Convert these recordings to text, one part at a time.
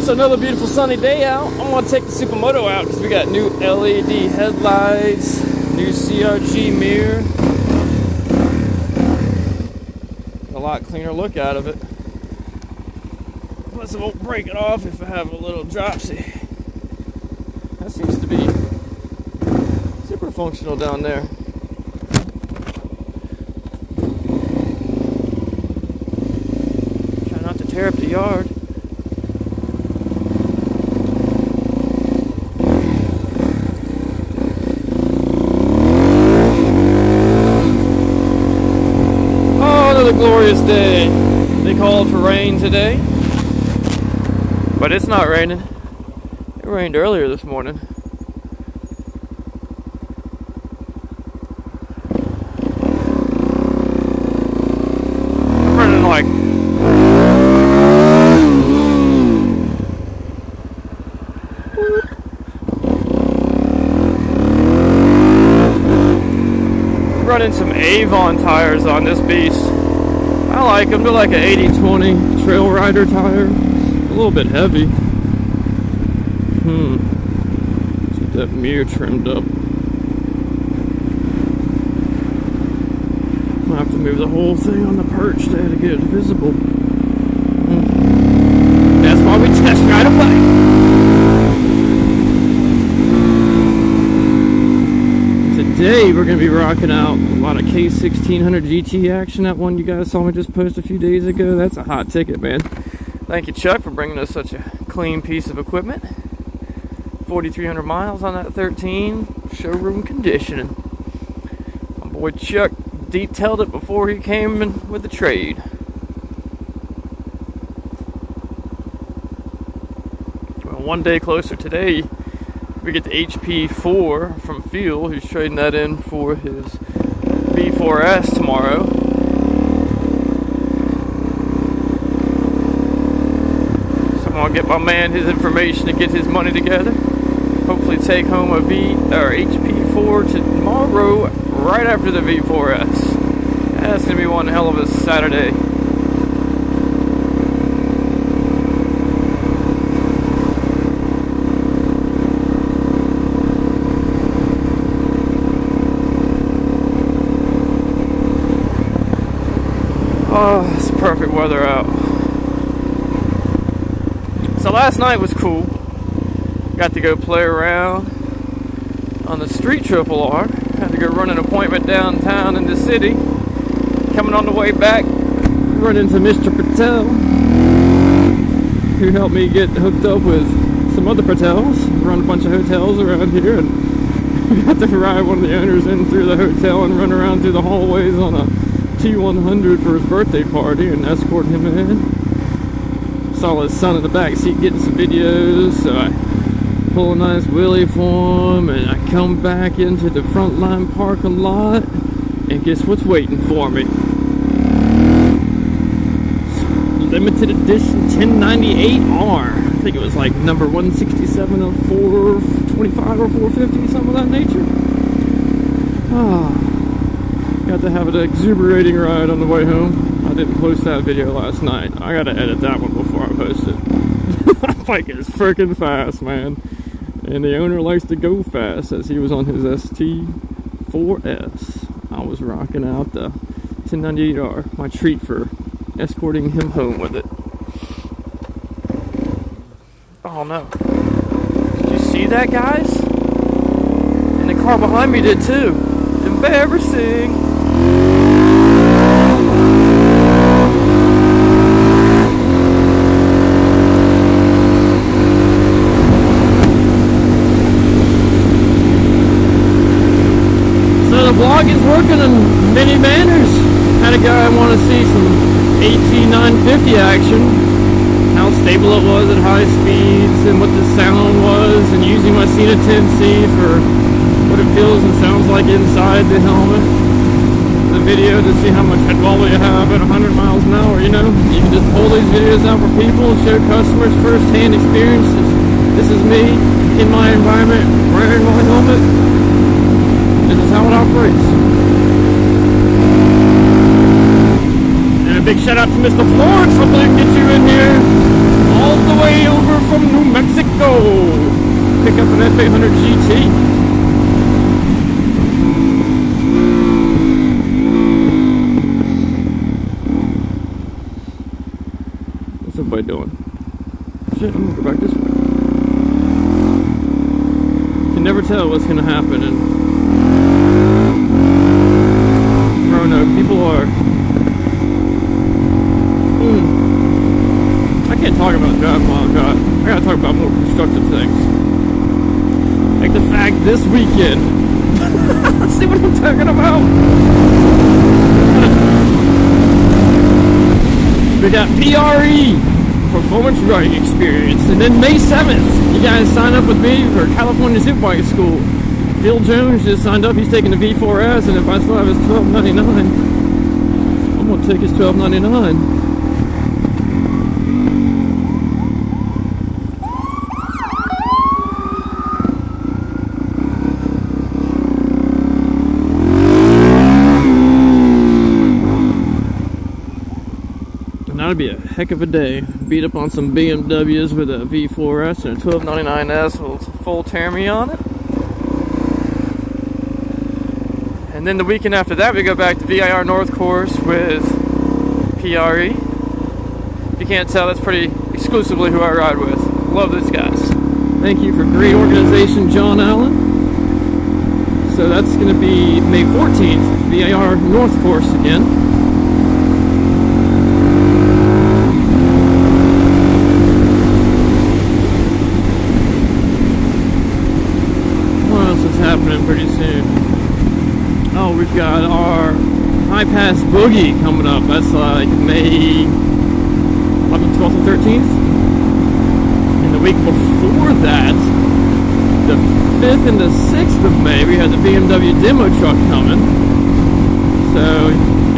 It's another beautiful sunny day out. I'm gonna take the Supermoto out because we got new LED headlights, new CRG mirror. A lot cleaner look out of it. Plus it won't break it off if I have a little dropsy. That seems to be super functional down there. Try not to tear up the yard. Another glorious day. They called for rain today, but it's not raining. It rained earlier this morning. I'm running like running some Avon tires on this beast. I like them. They're like an 80-20 trail rider tire. A little bit heavy. Let's get that mirror trimmed up. I'll have to move the whole thing on the perch there to get it visible. That's why we test right away. Today we're going to be rocking out a lot of K1600 GT action. That one you guys saw me just post a few days ago. That's a hot ticket, man. Thank you, Chuck, for bringing us such a clean piece of equipment. 4,300 miles on that 13. Showroom conditioning. My boy Chuck detailed it before he came in with the trade. Well, one day closer today, we get the HP4 from Fuel, who's trading that in for his V4S tomorrow. So I'm gonna get my man his information to get his money together. Hopefully take home a HP4 tomorrow, right after the V4S. That's gonna be one hell of a Saturday. Oh, it's perfect weather out. So last night was cool. Got to go play around on the street triple R. Had to go run an appointment downtown in the city. Coming on the way back, run into Mr. Patel, who helped me get hooked up with some other Patels. Run a bunch of hotels around here, and got to ride one of the owners in through the hotel and run around through the hallways on a T100 for his birthday party and escort him in. Saw his son in the back seat getting some videos, so I pull a nice wheelie for him, and I come back into the front line parking lot, and guess what's waiting for me? Limited edition 1098R. I think it was like number 167 of 425 or 450, something of that nature. Got to have an exuberating ride on the way home. I didn't post that video last night. I gotta edit that one before I post it. That bike is freaking fast, man. And the owner likes to go fast, as he was on his ST4S. I was rocking out the 1098R, my treat for escorting him home with it. Oh no. Did you see that, guys? And the car behind me did too. Embarrassing. Vlogging's working in many manners. Had a guy want to see some AT950 action, how stable it was at high speeds and what the sound was, and using my Cena 10C for what it feels and sounds like inside the helmet. The video to see how much head wobble you have at 100 miles an hour, you know. You can just pull these videos out for people and show customers first-hand experiences. This is me in my environment wearing my helmet. This is how it operates. And a big shout out to Mr. Florence. Hopefully I can get you in here all the way over from 400 GT. What's everybody doing? Shit, I'm gonna go back this way. You can never tell what's gonna happen in Roanoke. People are... I can't talk about driving while I gotta talk about more constructive things. Like the fact this weekend. See what I'm talking about? We got PRE, Performance Riding Experience, and then May 7th, you guys sign up with me for California Superbike School. Phil Jones just signed up, he's taking the V4S, and if I still have his $12.99, I'm gonna take his $12.99. That'd be a heck of a day. Beat up on some BMWs with a V4S and a 1299S with full Termi on it. And then the weekend after that, we go back to VIR North Course with PRE. If you can't tell, that's pretty exclusively who I ride with. Love those guys. Thank you for great organization, John Allen. So that's going to be May 14th, VIR North Course again. Happening pretty soon. Oh, we've got our High Pass Boogie coming up. That's like May 11th, 12th, and 13th. And the week before that, the 5th and the 6th of May, we had the BMW demo truck coming. So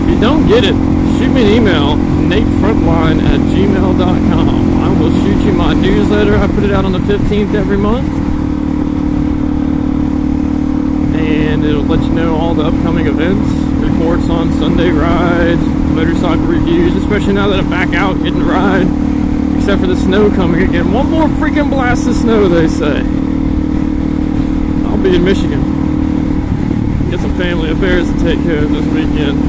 if you don't get it, shoot me an email, natefrontline@gmail.com. I will shoot you my newsletter. I put it out on the 15th every month. And it'll let you know all the upcoming events, reports on Sunday rides, motorcycle reviews, especially now that I'm back out getting to ride, except for the snow coming again. One more freaking blast of snow, they say. I'll be in Michigan. Get some family affairs to take care of this weekend.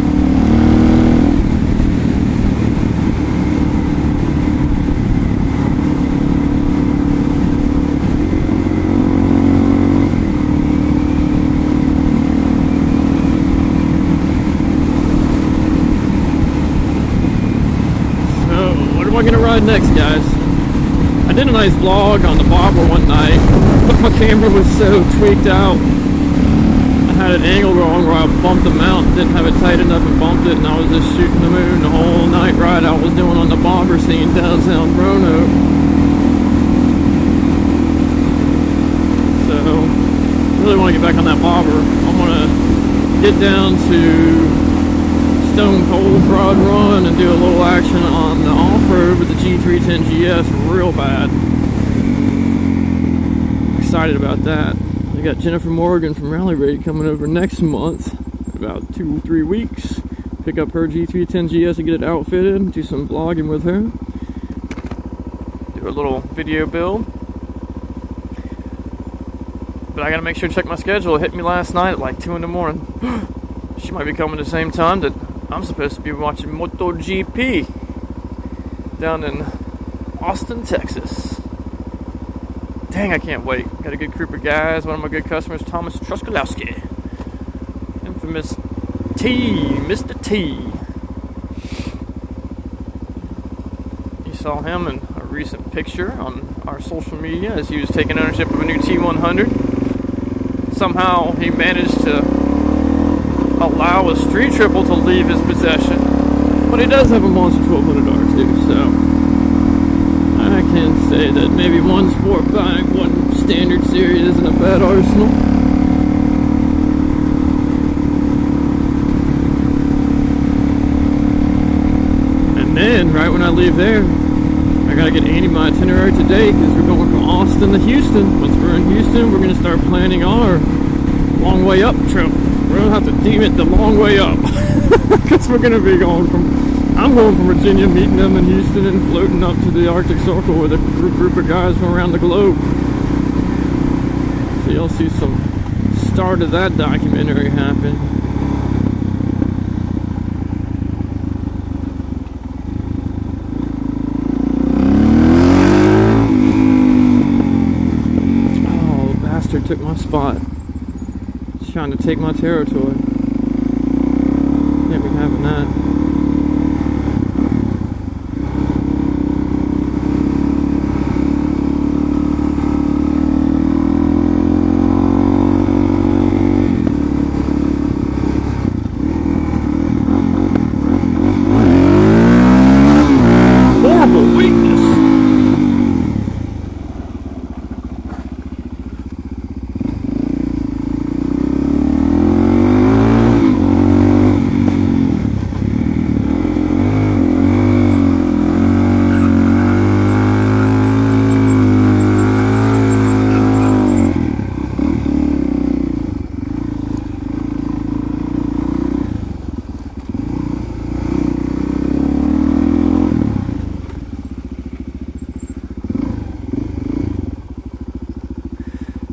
What am I gonna ride next, guys? I did a nice vlog on the bobber one night, but my camera was so tweaked out. I had an angle wrong where I bumped the mount, didn't have it tight enough and bumped it, and I was just shooting the moon the whole night ride I was doing on the bobber scene downtown Roanoke. So, I really want to get back on that bobber. I want to get down to Stone Cold Broad Run and do a little action on the off-road with the G310 GS real bad. Excited about that. We got Jennifer Morgan from Rally Raid coming over next month, about 2-3 weeks. Pick up her G310 GS and get it outfitted, do some vlogging with her. Do a little video build. But I gotta make sure to check my schedule. It hit me last night at like 2 in the morning. She might be coming the same time that I'm supposed to be watching MotoGP down in Austin, Texas. Dang, I can't wait. Got a good group of guys. One of my good customers, Thomas Truskolowski. Infamous T, Mr. T. You saw him in a recent picture on our social media as he was taking ownership of a new T100. Somehow he managed to allow a street triple to leave his possession, but he does have a Monster 1200 R2, so I can say that maybe one sport bike, one standard series isn't a bad arsenal. And then, right when I leave there, I gotta get Andy my itinerary today because we're going from Austin to Houston. Once we're in Houston, we're gonna start planning our long way up trip. We're gonna have to deem it the long way up because we're gonna be going from, I'm going from Virginia, meeting them in Houston and floating up to the Arctic Circle with a group of guys from around the globe. So you'll see some start of that documentary happen. Oh, the bastard took my spot. He's trying to take my territory. Can't be having that.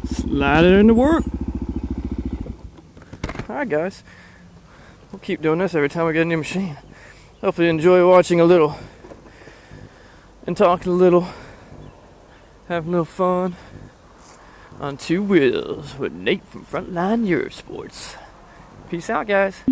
Slide it into work. Alright guys, we'll keep doing this every time we get a new machine. Hopefully you enjoy watching a little and talking a little, having a little fun on two wheels with Nate from Frontline Eurosports. Peace out guys.